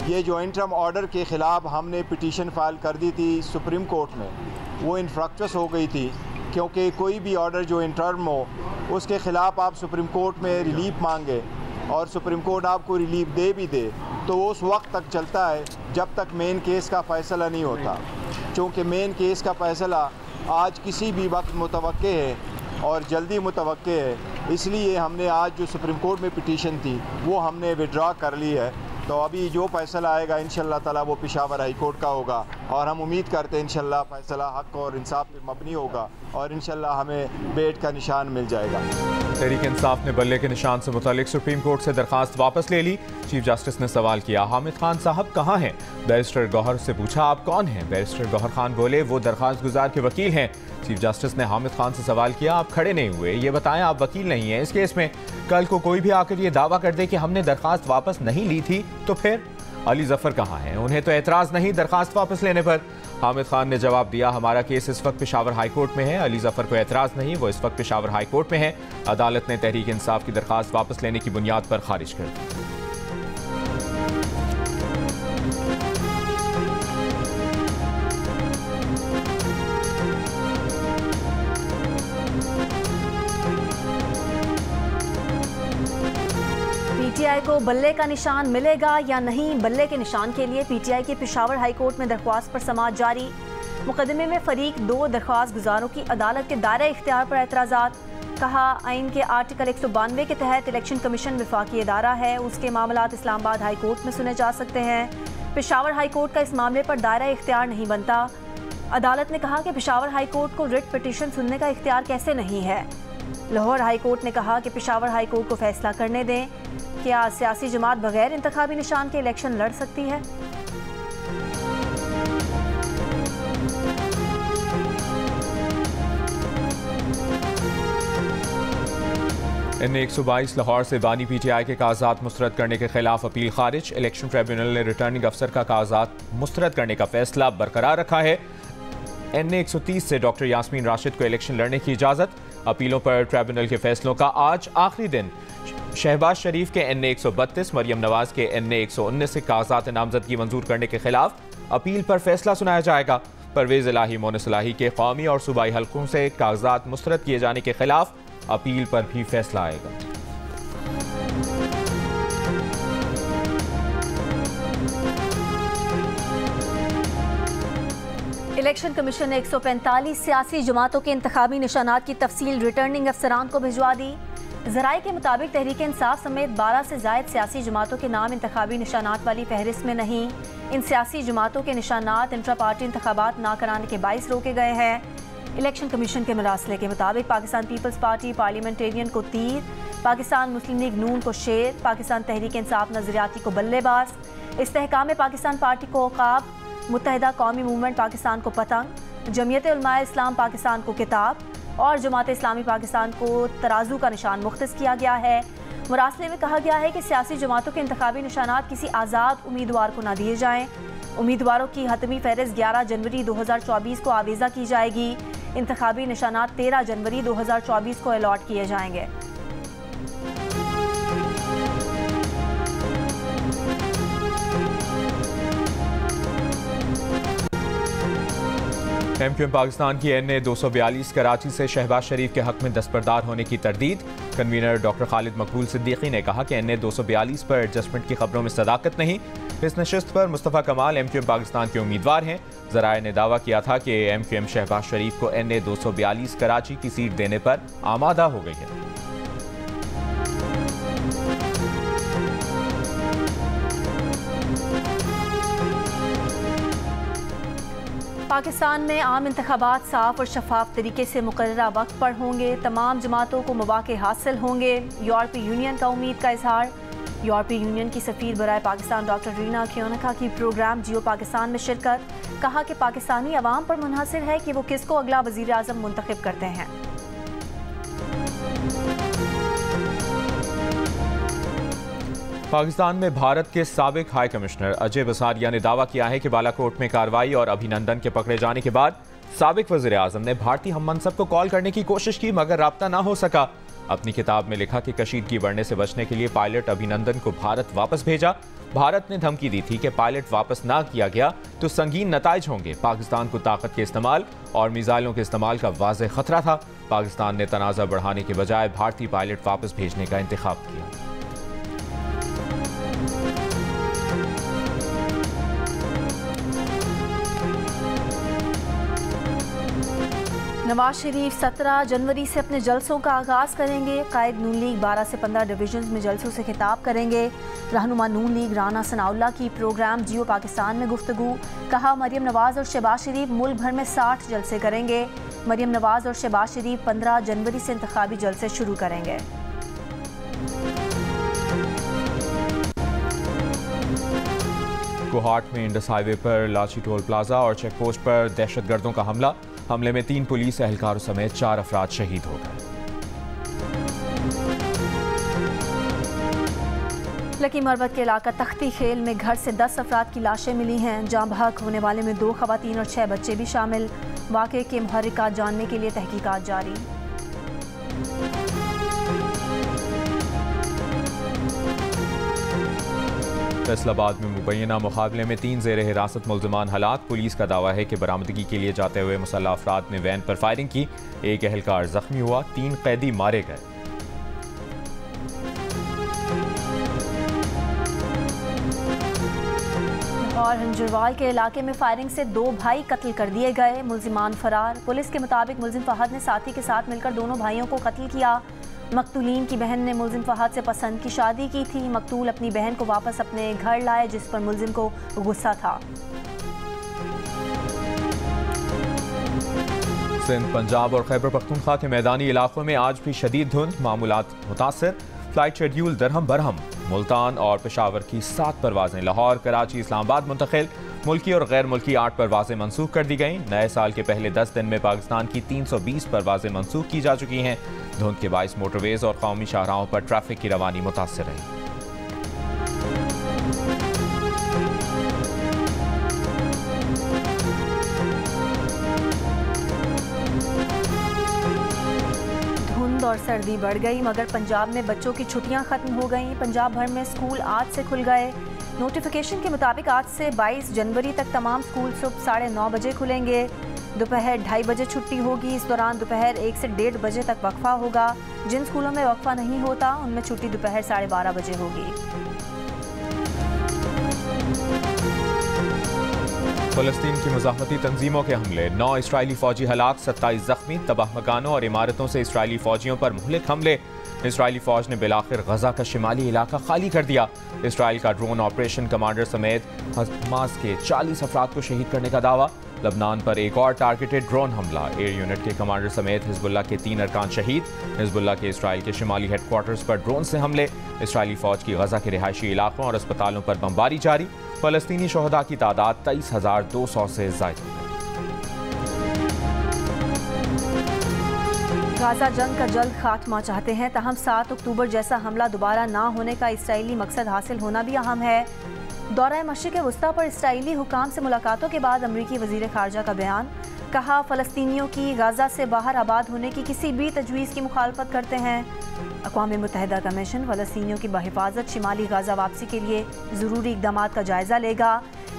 ये जो interim order के ख़िलाफ़ हमने पिटीशन फाइल कर दी थी सुप्रीम कोर्ट में, वो इनफ्रक्चुअस हो गई थी, क्योंकि कोई भी ऑर्डर जो इंटर्म हो उसके ख़िलाफ़ आप सुप्रीम कोर्ट में रिलीफ मांगे और सुप्रीम कोर्ट आपको रिलीफ दे भी दे तो वो उस वक्त तक चलता है जब तक मेन केस का फ़ैसला नहीं होता। चूँकि मेन केस का फ़ैसला आज किसी भी वक्त मुतवक्के है और जल्दी मुतवक्के है, इसलिए हमने आज जो सुप्रीम कोर्ट में पिटीशन थी वो हमने विड्रॉ कर ली है। तो अभी जो फ़ैसला आएगा इंशाअल्लाह ताला वो पेशावर हाई कोर्ट का होगा और हम उम्मीद करते हैं इंशाअल्लाह फ़ैसला हक़ और इंसाफ पे मबनी होगा और इंशाअल्लाह हमें बेट का निशान मिल जाएगा। तहरीक इंसाफ ने बल्ले के निशान से मुतालिक सुप्रीम कोर्ट से दरख्वास्त वापस ले ली। चीफ जस्टिस ने सवाल किया, हामिद खान साहब कहाँ हैं? बैरिस्टर गौहर से पूछा, आप कौन हैं? बैरिस्टर गौहर खान बोले, वो दरख्वास्त गुजार के वकील हैं। चीफ जस्टिस ने हामिद खान से सवाल किया, आप खड़े नहीं हुए, ये बताएं आप वकील नहीं हैं इस केस में। कल को कोई भी आकर ये दावा कर दे कि हमने दरख्वास्त वापस नहीं ली थी तो फिर? अली जफर कहाँ हैं? उन्हें तो एतराज़ नहीं दरख्वास्त वापस लेने पर। हामिद खान ने जवाब दिया, हमारा केस इस वक्त पेशावर हाई कोर्ट में है। अली जफर को एतराज़ नहीं, वो इस वक्त पेशावर हाई कोर्ट में है। अदालत ने तहरीक इंसाफ की दरख्वास्त वापस लेने की बुनियाद पर खारिज कर दी। पीटीआई को बल्ले का निशान मिलेगा या नहीं? बल्ले के निशान के लिए पीटीआई की पेशावर हाई कोर्ट में दरख्वास्त पर समाअत जारी। मुकदमे में फरीक 2 दरख्वास्त गुजारों की अदालत के दायरा इख्तियार पर एतराज़ात। कहा, आइन के आर्टिकल 192 के तहत इलेक्शन कमीशन वफाकी इदारा है, उसके मामलात इस्लामाबाद हाई कोर्ट में सुने जा सकते हैं। पेशावर हाई कोर्ट का इस मामले पर दायरा इख्तियार नहीं बनता। अदालत ने कहा कि पेशावर हाई कोर्ट को रिट पिटीशन सुनने का इख्तियार कैसे नहीं है। लाहौर हाई कोर्ट ने कहा कि पेशावर हाई कोर्ट को फैसला करने दें, क्या सियासी जमात बगैर इंतखाबी निशान के इलेक्शन लड़ सकती है? NA 122 लाहौर से बानी पीटीआई के कागजात मुस्तरद करने के खिलाफ अपील खारिज। इलेक्शन ट्रिब्यूनल ने रिटर्निंग अफसर का कागजात मुस्तरद करने का फैसला बरकरार रखा है। NA 130 से डॉक्टर यास्मीन राशिद को इलेक्शन लड़ने की इजाज़त। अपीलों पर ट्रिब्यूनल के फैसलों का आज आखिरी दिन। शहबाज शरीफ के NA 132, मरियम नवाज के NA 119 से कागजात नामजदगी मंजूर करने के खिलाफ अपील पर फैसला सुनाया जाएगा। परवेज इलाही, मोनस इलाही के कौमी और सूबाई हलकों से कागजात मुस्तरद किए जाने के खिलाफ अपील पर भी फैसला आएगा। इलेक्शन कमीशन ने 145 सियासी जमातों के इंतखाबी निशानात की तफसील रिटर्निंग अफसरान को भिजवा दी। ज़राए के मुताबिक तहरीक इंसाफ समेत 12 से ज़ायद सियासी जमातों के नाम इंतखाबी निशानात वाली फहरिस्त में नहीं। इन सियासी जमातों के निशानात इंट्रा पार्टी इंतखाबात ना कराने के बाइस रोके गए हैं। इलेक्शन कमीशन के मरासले के मुताबिक पाकिस्तान पीपल्स पार्टी पार्लियामेंटेरियन को तीर, पाकिस्तान मुस्लिम लीग नून को शेर, पाकिस्तान तहरीक इंसाफ नजरियाती को बल्लेबाज, इस्तेहकाम पाकिस्तान पार्टी को औकाब, मुत्तहिदा कौमी मूवमेंट पाकिस्तान को पतंग, जमीयत उलमाए इस्लाम पाकिस्तान को किताब और जमात इस्लामी पाकिस्तान को तराजू का निशान मुख्तस किया गया है। मुरासले में कहा गया है कि सियासी जमातों के इंतखाबी निशानात किसी आज़ाद उम्मीदवार को न दिए जाएँ। उम्मीदवारों की हतमी फहरिस्त 11 जनवरी 2024 को आवेज़ा की जाएगी। इंतखाबी निशानात 13 जनवरी 2024 को अलॉट किए जाएंगे। MQM पाकिस्तान की NA 242 कराची से शहबाज शरीफ के हक में दस्तबरदार होने की तरदीद। कन्वीनर डॉक्टर खालिद मकबूल सिद्दीकी ने कहा कि NA 242 पर एडजस्टमेंट की खबरों में सदाकत नहीं। इस नशिस्त पर मुस्तफ़ा कमाल MQM पाकिस्तान के उम्मीदवार हैं। ज़राए ने दावा किया था कि MQM शहबाज शरीफ को NA 242 कराची की सीट देने पर आमादा हो गई है। पाकिस्तान में आम इंतखाबात साफ और शफाफ तरीके से मुकर्ररा वक्त पर होंगे। तमाम जमातों को मौके हासिल होंगे। यूरोपीय यूनियन का उम्मीद का इजहार। यूरोपीय यूनियन की सफ़ीर बराए पाकिस्तान डॉक्टर रीना खियोनका की प्रोग्राम जियो पाकिस्तान में शिरकत। कहा कि पाकिस्तानी अवाम पर मुनहसर है कि वो किसको अगला वज़ीर आज़म मुंतखब करते हैं। पाकिस्तान में भारत के साबिक हाई कमिश्नर अजय बसारिया ने दावा किया है कि बालाकोट में कार्रवाई और अभिनंदन के पकड़े जाने के बाद साबिक वज़ीर आज़म ने भारतीय हम मनसब को कॉल करने की कोशिश की मगर राब्ता ना हो सका। अपनी किताब में लिखा कि कशीदगी बढ़ने से बचने के लिए पायलट अभिनंदन को भारत वापस भेजा। भारत ने धमकी दी थी कि पायलट वापस ना किया गया तो संगीन नताइज होंगे। पाकिस्तान को ताकत के इस्तेमाल और मिसाइलों के इस्तेमाल का वाज़ेह खतरा था। पाकिस्तान ने तनाज़ा बढ़ाने के बजाय भारतीय पायलट वापस भेजने का इंतखाब किया। नवाज शरीफ 17 जनवरी से अपने जलसों का आगाज़ करेंगे। कायद नून लीग 12 से 15 डिवीजन में जलसों से खिताब करेंगे। रहनुमा नून लीग राना सनाउल्लाह की प्रोग्राम जियो पाकिस्तान में गुफ्तगू। कहा मरियम नवाज और शहबाज शरीफ मुल्क भर में 60 जलसे करेंगे। मरियम नवाज और शहबाज शरीफ 15 जनवरी से इंतखाबी जलसे शुरू करेंगे। कोहाट में इंडस हाईवे पर लाची टोल प्लाजा और चेक पोस्ट पर दहशतगर्दों का हमले में 3 पुलिस एहलकारों समेत 4 अफराद शहीद हो गए। लकी मरवत के इलाका तख्ती खेल में घर से 10 अफराद की लाशें मिली हैं। जाँ बहक होने वाले में 2 खवातीन और 6 बच्चे भी शामिल। वाक़े के मुहर्रिकात जानने के लिए तहकीकात जारी। फैसलाबाद में मुबैना मुकाबले में 3 ज़ेर हिरासत मुल्ज़िमान हलाक। पुलिस का दावा है कि बरामदगी के लिए जाते हुए मुसल्लह अफराद ने वैन पर फायरिंग की। 1 एहलकार जख्मी हुआ, 3 कैदी मारे गए। और हंजरवाल के इलाके में फायरिंग से 2 भाई कत्ल कर दिए गए। मुल्ज़िमान फरार। पुलिस के मुताबिक मुल्ज़िम फहद ने साथी के साथ मिलकर दोनों भाइयों को कत्ल किया। मकतूलीन की बहन ने मुल्ज़िम फहद से पसंद की शादी की थी। मकतूल अपनी बहन को वापस अपने घर लाए जिस पर मुल्ज़िम को गुस्सा था। सिंध, पंजाब और खैबर पख्तूनख्वा के मैदानी इलाकों में आज भी शदीद धुंध। मामूलात मुतासर। Flight schedule दरहम Barham. मुल्तान और पेशावर की 7 परवाजें लाहौर, कराची, इस्लामाबाद मुंतकिल। मुल्की और गैर मुल्की 8 परवाजें मनसूख कर दी गईं। नए साल के पहले 10 दिन में पाकिस्तान की 320 परवाजें मनसूख की जा चुकी हैं। धुंध के बाइस मोटरवेज और कौमी शाहराहों पर ट्रैफिक की रवानी मुतासर रही। और सर्दी बढ़ गई मगर पंजाब में बच्चों की छुट्टियां खत्म हो गईं। पंजाब भर में स्कूल आज से खुल गए। नोटिफिकेशन के मुताबिक आज से 22 जनवरी तक तमाम स्कूल सुबह 9:30 बजे खुलेंगे। दोपहर 2:30 बजे छुट्टी होगी। इस दौरान दोपहर 1 से 1:30 बजे तक वक्फा होगा। जिन स्कूलों में वक्फा नहीं होता उनमें छुट्टी दोपहर 12:30 बजे होगी। फ़लस्तीन की मुज़ाहमती तंजीमों के हमले। 9 इसराइली फ़ौजी हलाक, 27 ज़ख्मी। तबाह मकानों और इमारतों से इसराइली फ़ौजियों पर मुहलिक हमले। इसराइली फ़ौज ने बिलाखिर गज़ा का शिमाली इलाका खाली कर दिया। इसराइल का ड्रोन ऑपरेशन कमांडर समेत हमास के 40 अफराद को शहीद करने का दावा। लबनान पर एक और टारगेटेड ड्रोन हमला। एयर यूनिट के कमांडर समेत हिजबुल्लाह के 3 अरकान शहीद। हिजबुल्लाह के इसराइल के शिमाली हेडक्वार्टर्स पर ड्रोन से हमले। इसराइली फ़ौज की गज़ा के रिहायशी इलाकों और अस्पतालों पर बमबारी जारी। फ़लस्तीनी शोहदा की तादाद 23,200 से ज़ायद हो गई। गाज़ा जंग का जल्द खात्मा चाहते हैं, तहम 7 अक्टूबर जैसा हमला दोबारा ना होने का इसराइली मकसद हासिल होना भी अहम है। दौरा मशरिक़ वस्ता पर इसराइली हुकाम से मुलाकातों के बाद अमरीकी वज़ीर ख़ारजा का बयान। कहा फ़लस्तीनियों की गाज़ा से बाहर आबाद होने की किसी भी तजवीज़ की मुखालफत करते हैं। अक़वाम मुत्तहिदा कमीशन फ़लस्तीनियों की बहिफाजत शिमाली गाज़ा वापसी के लिए ज़रूरी इक़दाम का जायज़ा लेगा।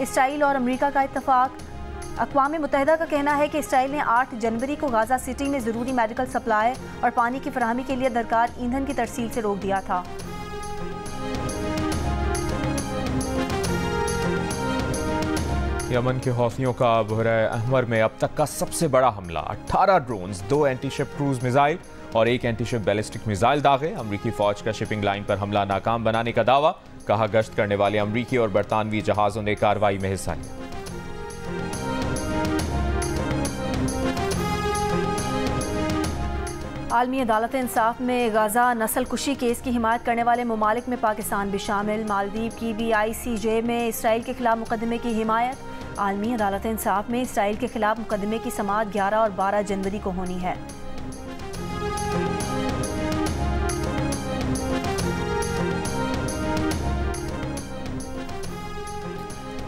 इसराइल और अमरीका का इत्तफ़ाक़। अक़वाम मुत्तहिदा का कहना है कि इसराइल ने 8 जनवरी को गाज़ा सिटी में ज़रूरी मेडिकल सप्लाई और पानी की फराहमी के लिए दरकार ईंधन की तरसील से रोक दिया था। यमन के हौथियों का बहरा अहमर में अब तक का सबसे बड़ा हमला। 18 ड्रोन्स, 2 एंटीशिप क्रूज मिसाइल और 1 एंटीशिप बैलिस्टिक मिसाइल दागे। अमरीकी फौज का शिपिंग लाइन पर हमला नाकाम बनाने का दावा। कहा गश्त करने वाले अमरीकी और बरतानवी जहाज़ों ने कार्रवाई में हिस्सा लिया। आलमी अदालत इंसाफ में गाज़ा नस्ल कुशी केस की हिमायत करने वाले ममालिक में पाकिस्तान भी शामिल। मालदीव की भी ICJ में इसराइल के खिलाफ मुकदमे की हिमायत। आलमी अदालत इंसाफ में इसराइल के खिलाफ मुकदमे की समाअत 11 और 12 जनवरी को होनी है।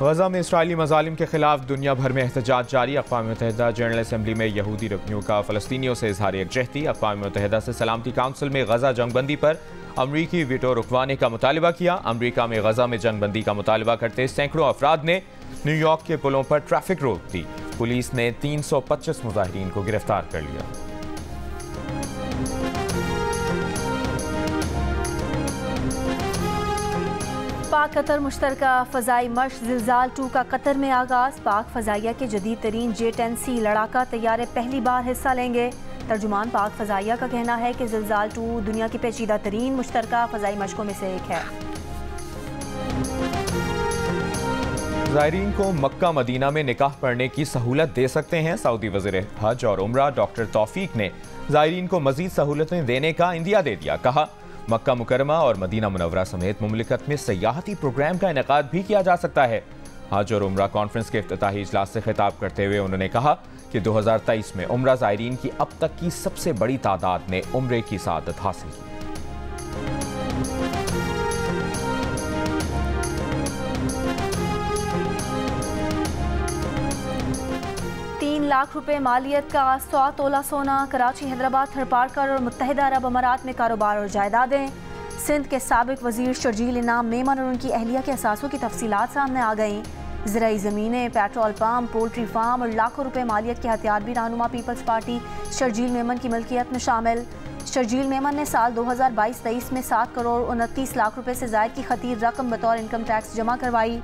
गजा में इसराइली मजालिम के खिलाफ दुनिया भर में एहतजाज जारी। अक़वाम मुत्तहिदा जनरल असम्बली में यहूदी रकनियों का फ़लस्तीनियों से इज़हार यकजहती। अक़वाम मुत्तहिदा से सलामती काउंसिल में गजा जंगबंदी पर अमरीकी वीटो रुकवाने का मुतालबा किया। अमरीका में गजा में जंगबंदी का मुतालबा करते सैकड़ों अफराद ने न्यूयॉर्क के पुलों पर ट्रैफिक रोक दी। पुलिस ने 325 मुजाहिरीन को गिरफ्तार कर लिया। पाक कतर मुश्तरका फ़ज़ाई मश्क ज़िलज़ाल 2 का कतर में आगाज़। पाक फ़ज़ाइया के जदीद तरीन J-10C लड़ाका तैयारे पहली बार हिस्सा लेंगे। तर्जुमान पाक फ़ज़ाइया का कहना है कि ज़िलज़ाल 2 दुनिया की पेचीदा तरीन मुश्तरका फ़ज़ाई मशकों में से एक है। ज़ायरीन को मक्का मदीना में निकाह पढ़ने की सहूलत दे सकते हैं। सऊदी वज़ीर हज और उम्रा डॉक्टर तौफीक ने ज़ायरीन को मज़ीद सहूलतें देने का इंदिया दे दिया। कहा, मक्का मुकरमा और मदीना मुनव्वरा समेत मुमलिकत में सयाहती प्रोग्राम का इनेकाद भी किया जा सकता है। हज और उम्रा कॉन्फ्रेंस के इफ्तिताही इजलास से खिताब करते हुए उन्होंने कहा कि 2023 में उम्रा ज़ायरीन की अब तक की सबसे बड़ी तादाद ने उम्रे की सआदत हासिल की। 3 लाख रुपए मालियत का 100 तोला सोना। कराची, हैदराबाद, थरपारकर और मुत्तहिदा अरब अमारात में कारोबार और जायदादें। सिंध के साबिक वजीर शर्जील इनाम मेमन और उनकी अहलिया के असासों की तफसीलात सामने आ गईं। ज़राई ज़मीनें, पेट्रोल पम्प, पोल्ट्री फार्म और लाखों रुपए मालियत के हथियार भी रहनुमा पीपल्स पार्टी शर्जील मेमन की मलकियत में शामिल। शर्जील मेमन ने साल 2022-23 में 7 करोड़ 29 लाख रुपए से ज़ायद की खतीर रकम बतौर इनकम टैक्स जमा करवाई।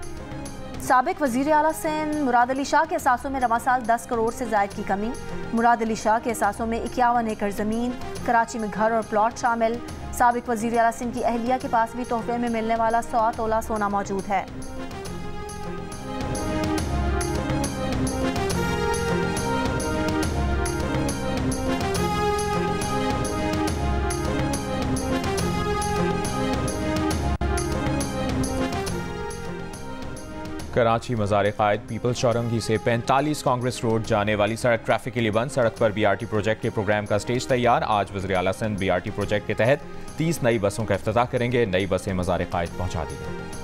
साबिक वज़ीर आला सिंध मुराद अली शाह के असासों में रवा साल 10 करोड़ से ज़ायद की कमी। मुराद अली शाह के असासों में 51 एकड़ ज़मीन, कराची में घर और प्लॉट शामिल। साबिक वज़ीर आला सिंध की अहलिया के पास भी तोहफे में मिलने वाला 100 तोला सोना मौजूद है। कराची मज़ार क़ायद पीपल्स चौरंगी से 45 कांग्रेस रोड जाने वाली सड़क ट्रैफिक के लिए बंद। सड़क पर BRT प्रोजेक्ट के प्रोग्राम का स्टेज तैयार। आज वज़ीर आला सिंध BRT प्रोजेक्ट के तहत 30 नई बसों का इफ्तिताह करेंगे। नई बसें मज़ार क़ायद पहुँचा दी गई।